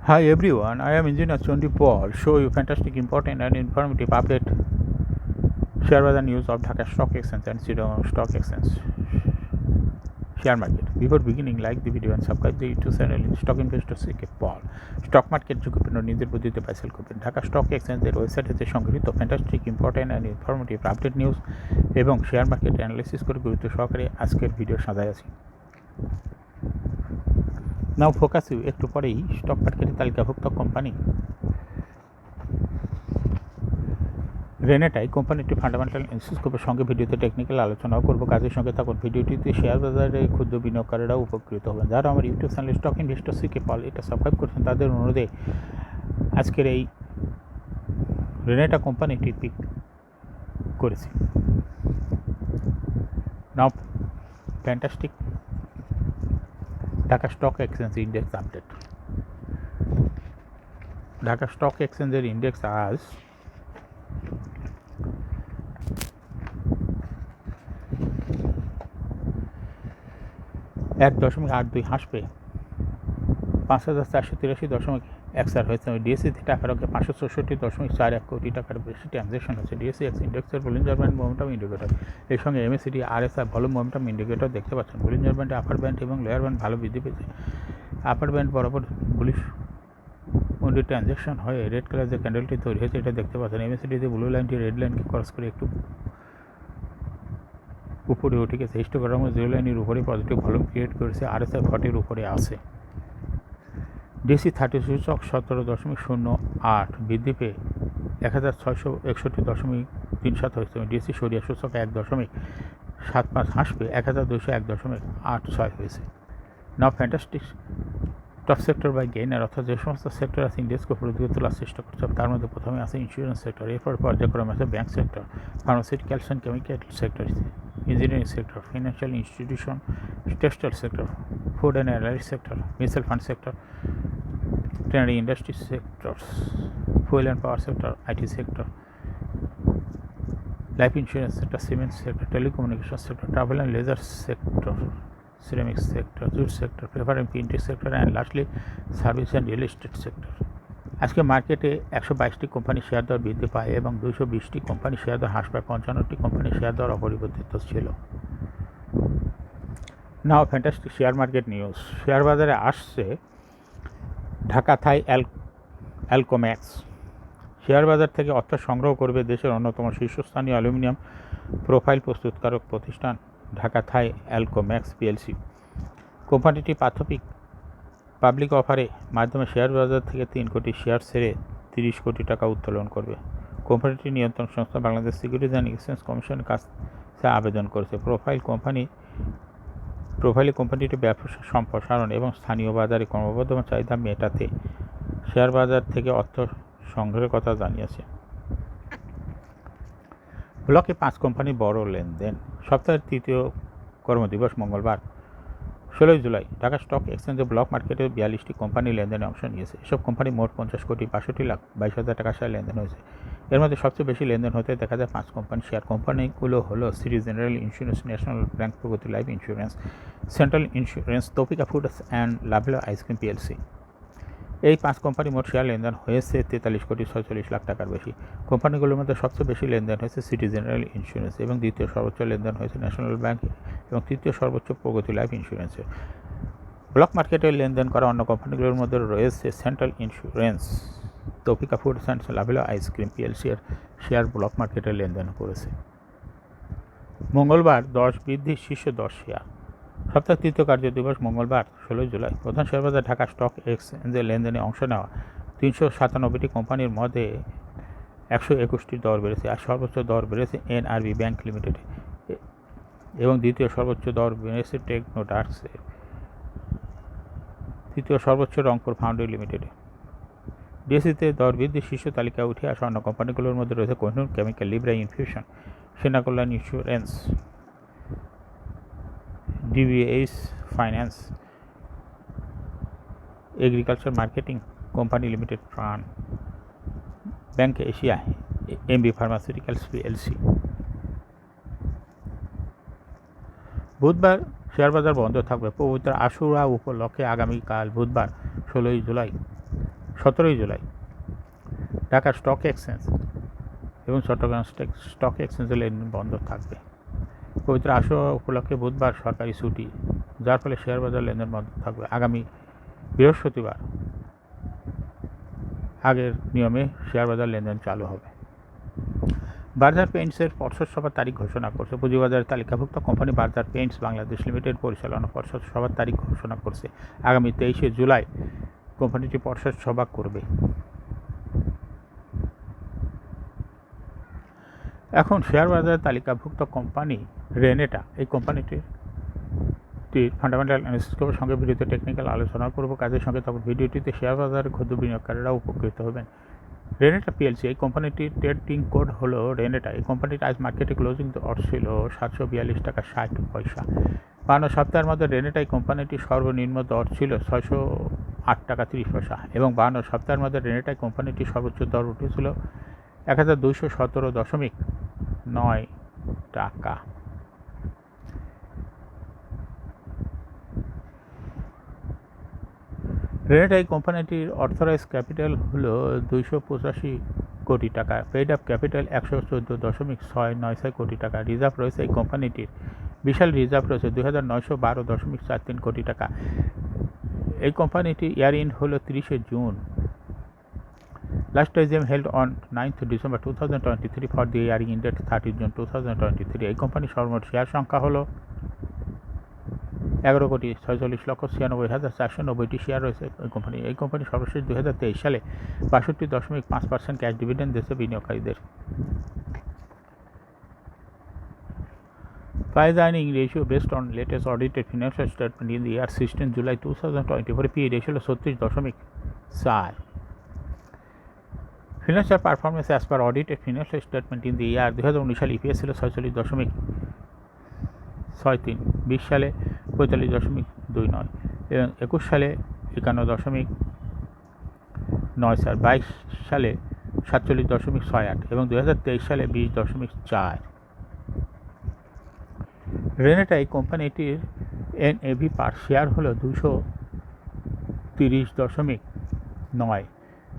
Hi everyone, I am Engineer Chondi Paul. Show you fantastic, important and informative update. Share the news of Dhaka Stock Exchange and Chittagong Stock Exchange share market. Before beginning, like the video and subscribe the YouTube channel Stock Investor CK Paul. Stock market ঝুঁকিপূর্ণ নিজের বুদ্ধিতে পাইসেল করবেন। Dhaka stock এক্সচেঞ্জের ওয়েবসাইটে সংগৃহীত fantastic, important and informative update news এবং share market analysis করে গুরুত্ব সহকারে আজকের ভিডিও সাজায় আছি। নাও ফোকাস ইউ একটু পরেই স্টক মার্কেটের তালিকাভুক্ত কোম্পানি রেনেটাই কোম্পানিটি ফান্ডামেন্টাল অ্যানালিসিস করবে, সঙ্গে ভিডিওতে টেকনিক্যাল আলোচনাও করবো। কাজের সঙ্গে থাকুন। ভিডিওটিতে শেয়ার বাজারে ক্ষুদ্র বিনিয়োগকারীরাও উপকৃত হবেন। যারা আমার YouTube channel stock investor CK Paul এটা সাবস্ক্রাইব করছেন, তাদের অনুরোধে আজকের এই রেনেটা কোম্পানিটি পিক করেছি। Now fantastic Dhaka stock exchange index update. Dhaka stock এক্সচেঞ্জের ইন্ডেক্স আজ 1.82 হ্রাস পেয়ে 5,483.14 হয়েছে। ডিএসসিতে টাকার অঙ্কে 564.41 কোটি টাকার বেশি ট্রানজ্যাকশন হচ্ছে। ডিএসসিএক্স ইন্ডেক্সের বলিঞ্জার ব্যান্ড মোমেন্টাম ইন্ডিকেটর, এর সঙ্গে MACD RSI volume momentum indicator দেখতে পাচ্ছেন। বলিঞ্জার ব্যান্ডে আপার ব্যান্ড এবং লোয়ার ব্যান্ড ভালো বৃদ্ধি পেয়েছে। আপার ব্যান্ড বরাবর বুলিশ মন্ডি ট্রানজ্যাকশন হয়ে রেড কালার যে ক্যান্ডেলটি তৈরি হয়েছে এটা দেখতে পাচ্ছেন। MACDতে ব্লু লাইনটি রেড লাইনকে ক্রস করে একটু উপরে উঠে গেছে। হিস্টোগ্রামে জিরো লাইনের উপরে পজিটিভ ভলিউম ক্রিয়েট করেছে। RSI 40 উপরে আছে। ডিএসসি 30 সূচক 17.08 বৃদ্ধি পেয়ে 1,661.37 হয়েছে। ডিএসসি সরিয়া সূচক 1.75 হ্রাস পেয়ে 1,201.86 হয়েছে। Now fantastic top sector by gainer, অর্থাৎ যে সমস্ত সেক্টর আছে ইন্ডেক্সকে উপরে দিকে তোলার চেষ্টা করছে, তার মধ্যে প্রথমে আছে ইন্স্যুরেন্স সেক্টর, এরপর পর্যায়ক্রমে আছে bank sector, pharmaceuticals and chemical sector, engineering sector, financial institution, textile sector, food and allied sector, mutual fund sector, tannery industry sector, fuel and power sector, IT sector, life insurance sector, cement sector, telecommunication sector, travel and leisure sector, ceramics sector, jute sector, paper and printing sector, and lastly service and real estate sector. আজকে মার্কেটে 122টি company share দর বৃদ্ধি পায় এবং 220টি company share দর হ্রাস পায়। 55টি company share দর অপরিবর্তিত ছিল। Now fantastic share market news. Share বাজারে আসছে ঢাকা থাই অ্যালকোম্যাক্স। শেয়ার বাজার থেকে অর্থ সংগ্রহ করবে দেশের অন্যতম শীর্ষস্থানীয় অ্যালুমিনিয়াম প্রোফাইল প্রস্তুতকারক প্রতিষ্ঠান ঢাকা থাই অ্যালকোম্যাক্স PLC। কোম্পানিটি পাবলিক অফারে মাধ্যমে শেয়ার বাজার থেকে 3 কোটি শেয়ার ছেড়ে 30 কোটি টাকা উত্তোলন করবে। কোম্পানিটির নিয়ন্ত্রণ সংস্থা বাংলাদেশ সিকিউরিটিজ অ্যান্ড এক্সচেঞ্জ কমিশনের কাছে আবেদন করেছে। প্রোফাইলে কোম্পানিটি ব্যবসা সম্প্রসারণ এবং স্থানীয় বাজারে ক্রমবর্ধমান চাহিদা মেটাতে শেয়ার বাজার থেকে অর্থ সংগ্রহের কথা জানিয়েছে। ব্লকে 5 কোম্পানির বড় লেনদেন। সপ্তাহের তৃতীয় কর্মদিবস মঙ্গলবার 16 জুলাই ঢাকা স্টক এক্সচেঞ্জে ব্লক মার্কেটে 42টি কোম্পানি লেনদেনে অংশ নিয়েছে। এসব কোম্পানি মোট 50,62,22,000 টাকা শেয়ার লেনদেন হয়েছে। এর মধ্যে সবচেয়ে বেশি লেনদেন হতে দেখা যায় 5 কোম্পানি শেয়ার। কোম্পানিগুলো হলো City General Insurance, National Bank, Pragati Life Insurance, Central Insurance, Taufika Foods and Lovello ice cream PLC। এই 5 কোম্পানি মোট শেয়ার লেনদেন হয়েছে 43,46,00,000 টাকার বেশি। কোম্পানিগুলোর মধ্যে সবচেয়ে বেশি লেনদেন হয়েছে সিটি জেনারেল ইন্স্যুরেন্স এবং দ্বিতীয় সর্বোচ্চ লেনদেন হয়েছে ন্যাশনাল ব্যাংক এবং তৃতীয় সর্বোচ্চ প্রগতি লাইফ ইন্স্যুরেন্সে। ব্লক মার্কেটে লেনদেন করা অন্য কোম্পানিগুলোর মধ্যে রয়েছে Central Insurance, Taufika Foods and Lovello ice cream PLC এর শেয়ার ব্লক মার্কেটে লেনদেন করেছে। মঙ্গলবার 10 বৃদ্ধি শীর্ষ 10 শেয়ার। সপ্তাহের তৃতীয় কার্যদিবস মঙ্গলবার 16 জুলাই প্রধান শেয়ার বাজার ঢাকা স্টক এক্সচেঞ্জে লেনদেনে অংশ নেওয়া 397টি কোম্পানির মধ্যে 121টি দর বেড়েছে। আর সর্বোচ্চ দর বেড়েছে NRB ব্যাংক লিমিটেডে এবং দ্বিতীয় সর্বোচ্চ দর বেড়েছে টেকনোডার্কসে, তৃতীয় সর্বোচ্চ রংপুর ফাউন্ডারি লিমিটেডে। ডিএসসিতে দর বৃদ্ধি শীর্ষ তালিকায় উঠে আসা অন্য কোম্পানিগুলোর মধ্যে রয়েছে Kohinoor chemical, Libra infusion, Sena Kalyan insurance, DBH finance, agriculture marketing company limited, Pran bank Asia, MB pharmaceuticals PLC। বুধবার শেয়ার বাজার বন্ধ থাকবে। পবিত্র আশুরা উপলক্ষে আগামীকাল বুধবার 16 জুলাই 17 জুলাই ঢাকা স্টক এক্সচেঞ্জ এবং চট্টগ্রাম স্টক এক্সচেঞ্জের লেনদেন বন্ধ থাকবে। পবিত্র আশুরা উপলক্ষে বুধবার সরকারি ছুটি, যার ফলে শেয়ার বাজার লেনদেন বন্ধ থাকবে। আগামী বৃহস্পতিবার আগের নিয়মে শেয়ার বাজার লেনদেন চালু হবে। বার্জার পেইন্টসের পর্ষদ সভার তারিখ ঘোষণা করছে। পুঁজিবাজারের তালিকাভুক্ত company Berger Paints Bangladesh limited পরিচালনা পর্ষদ সভার তারিখ ঘোষণা করছে। আগামী 23 জুলাই কোম্পানিটি পর্ষদ সভা করবে। এখন শেয়ার বাজারের তালিকাভুক্ত কোম্পানি রেনেটা, এই কোম্পানিটির ফান্ডামেন্টাল অ্যানালিসিসের সঙ্গে ভিডিওতে টেকনিক্যাল আলোচনা করব কাজের সঙ্গে। তখন ভিডিওটিতে শেয়ার বাজারের ক্ষুদ্র বিনিয়োগকারীরা উপকৃত হবেন। রেনেটা পিএলসি, এই কোম্পানিটির ট্রেডিং কোড হলো রেনেটা। এই কোম্পানিটি আজ মার্কেটে ক্লোজিং দর ছিল 742 টাকা 60 পয়সা। 52 সপ্তাহের মধ্যে রেনেটা এই কোম্পানিটির সর্বনিম্ন দর ছিল 608 টাকা 30 পয়সা এবং 52 সপ্তাহের মধ্যে রেনেটা কোম্পানিটির সর্বোচ্চ দর উঠেছিল 1217.9 টাকা। রেনেটা এই কোম্পানিটির অথরাইজ ক্যাপিটাল হলো 285 কোটি টাকা। পেইড আপ ক্যাপিটাল 114.696 কোটি টাকা। রিজার্ভ রয়েছে এই কোম্পানিটির, বিশাল রিজার্ভ রয়েছে 2912.43 কোটি টাকা। এই কোম্পানিটির ইয়ার এন্ড হলো 30 June. Last AGM held on 9th December 2023 for the year ended 30 June 2023. এই কোম্পানির সর্বমোট শেয়ার সংখ্যা হলো 11,46,96,96,490টি শেয়ার রয়েছে এই কোম্পানি সর্বশেষ 2023 সালে 62.5% ক্যাশ ডিভিডেন্ড দিয়েছে বিনিয়োগকারীদের। Price earning ratio based on latest audited financial statement in the year 16 July 2024, P/E ratio হলো 36.4। Financial performance as per audited financial statement in the year 2019 সালে EPS ছিল 46.63, 20 সালে 45.29 এবং 21 সালে 51.94, 22 সালে 47.68 এবং 2023 সালে 20.4। রেনেটা এই কোম্পানিটির NAV পার শেয়ার হলো 230.9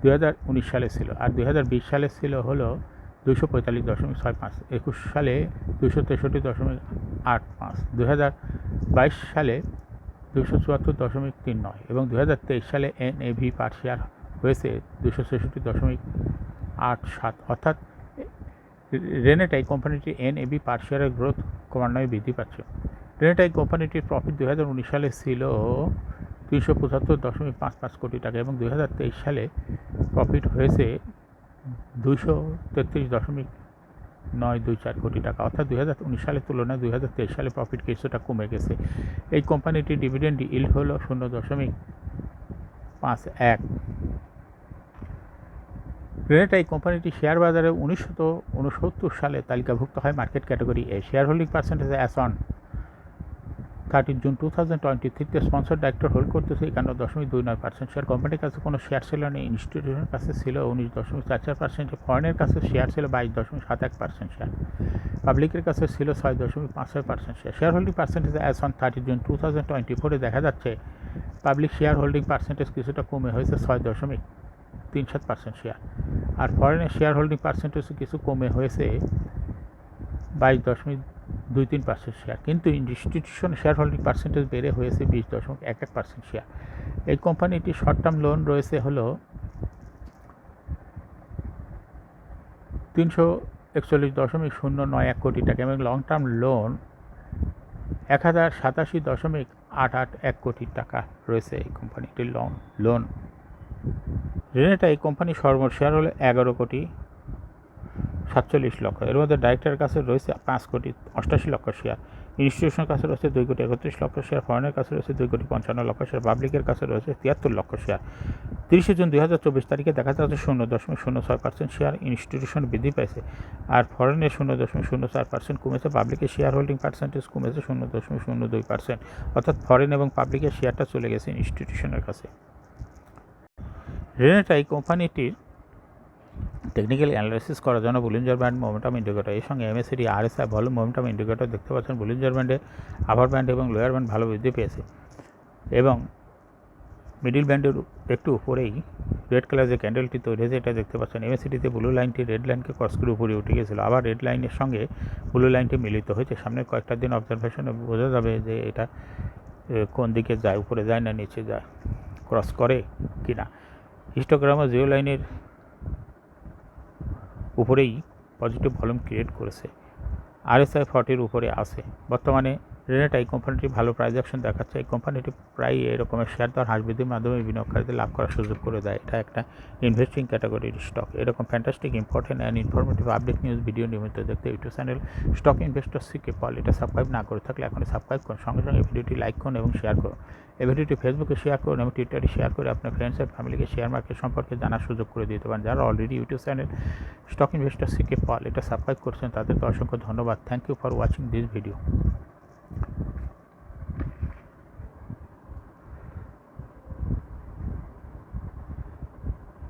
2019 সালে ছিল, আর 2020 সালে ছিল হলো 245.65, 21 সালে 263.85, 2022 সালে 274.39 এবং 2023 সালে NAV পার শেয়ার হয়েছে 266.87। অর্থাৎ রেনেটা এই কোম্পানিটির NAV পার শেয়ারের গ্রোথ ক্রমান্বয়ে বৃদ্ধি পাচ্ছে। রেনেটা এই কোম্পানিটির প্রফিট 2019 সালে ছিল 375.55 কোটি টাকা এবং 2023 সালে প্রফিট হয়েছে 233.924 কোটি টাকা। অর্থাৎ 2019 সালের তুলনায় 2023 সালে প্রফিট কিছুটা কমে গেছে। এই কোম্পানিটির ডিভিডেন্ড ইল্ড হলো 0.51। রেনেটা এই কোম্পানিটি শেয়ার বাজারে 1969 সালে তালিকাভুক্ত হয় market category A. Share holding percentage as on 30 June 2023 sponsor director hold করতেছে 51.29%। শেয়ার কোম্পানির কাছে কোনো শেয়ার ছিল না, ইনস্টিটিউশনের কাছে ছিল 19.44%, ফরেনের কাছে শেয়ার ছিল 22.71% শেয়ার, পাবলিকের কাছে ছিল 6.56% share. Share holding percentage as on 30 June 2024 দেখা যাচ্ছে পাবলিক শেয়ার হোল্ডিং পার্সেন্টেজ কিছুটা কমে হয়েছে 6.37% শেয়ার, আর ফরেনের শেয়ার হোল্ডিং পার্সেন্টেজ কিছু কমে হয়েছে 22.23% শেয়ার, কিন্তু ইনস্টিটিউশন শেয়ার হোল্ডিং পার্সেন্টেজ বেড়ে হয়েছে 20.11% শেয়ার। এই কোম্পানিটি শর্ট টার্ম লোন রয়েছে হলো 341.091 কোটি টাকা এবং লং টার্ম লোন 1087.881 কোটি টাকা রয়েছে এই কোম্পানিটির লোন। রেনেটা এই কোম্পানির সর্বমোট শেয়ার হলো 11,47,00,000। এর মধ্যে ডাইরেক্টরের কাছে রয়েছে 5,88,00,000 শেয়ার, ইনস্টিটিউশনের কাছে রয়েছে 2,31,00,000 শেয়ার, ফরেনের কাছে রয়েছে 2,55,00,000 শেয়ার, পাবলিকের কাছে রয়েছে 73,00,000 শেয়ার। 30 জুন 2024 তারিখে দেখা যাচ্ছে 0.06% শেয়ার ইনস্টিটিউশন বৃদ্ধি পেয়েছে, আর ফরেনের 0.04% কমেছে। পাবলিকের শেয়ার হোল্ডিং পার্সেন্টেজ কমেছে 0.02%, অর্থাৎ ফরেন এবং পাবলিকের শেয়ারটা চলে গেছে ইনস্টিটিউশনের কাছে। রেনেটা এই কোম্পানিটির টেকনিক্যাল অ্যানালাইসিস করার জন্য বুলিঞ্জার ব্যান্ড মোমেন্টাম ইন্ডিকেটর এর সঙ্গে MACD RSI volume momentum indicator দেখতে পাচ্ছেন। বুলিঞ্জার ব্যান্ডে আপার ব্যান্ড এবং লোয়ার ব্যান্ড ভালো বৃদ্ধি পেয়েছে এবং মিডিল ব্যান্ডের একটু উপরেই রেড কালার যে ক্যান্ডেলটি তৈরি হয়েছে এটা দেখতে পাচ্ছেন। এমএসিডিতে ব্লু লাইনটি রেড লাইনকে ক্রস করে উপরে উঠে গেছিলো, আবার রেড লাইনের সঙ্গে ব্লু লাইনটি মিলিত হয়েছে। সামনের কয়েকটা দিন অবজারভেশনে বোঝা যাবে যে এটা কোন দিকে যায়, উপরে যায় না নিচে যায়, ক্রস করে কি না। হিস্টোগ্রামও জিরো লাইনের উপরেই পজিটিভ ভলিউম ক্রিয়েট করেছে, RSI 40-র উপরে আছে। বর্তমানে রেনেট এই কোম্পানিটি ভালো প্রাইস অ্যাকশন দেখাচ্ছে। এই কোম্পানিটি প্রায় এরকমের শেয়ার দর হ্রাস বৃদ্ধির মাধ্যমে বিনিয়োগকারীদের লাভ করার সুযোগ করে দেয়। এটা একটা ইনভেস্টিং ক্যাটাগরির স্টক। এরকম fantastic important and informative update news video নিয়মিত দেখতে YouTube channel stock investor C K Paul এটা সাবস্ক্রাইব না করে থাকলে এখনই সাবস্ক্রাইব করুন। সঙ্গে সঙ্গে ভিডিওটি লাইক করুন এবং শেয়ার করুন। এই ভিডিওটি ফেসবুকে শেয়ার করুন এবং টুইটারে শেয়ার করে আপনার ফ্রেন্ডস অ্যান্ড ফ্যামিলিকে শেয়ার মার্কেট সম্পর্কে জানার সুযোগ করে দিতে পারেন। যারা already YouTube channel stock investor C K Paul এটা সাবস্ক্রাইব করছেন তাদেরকে অসংখ্য ধন্যবাদ। Thank you for watching this video.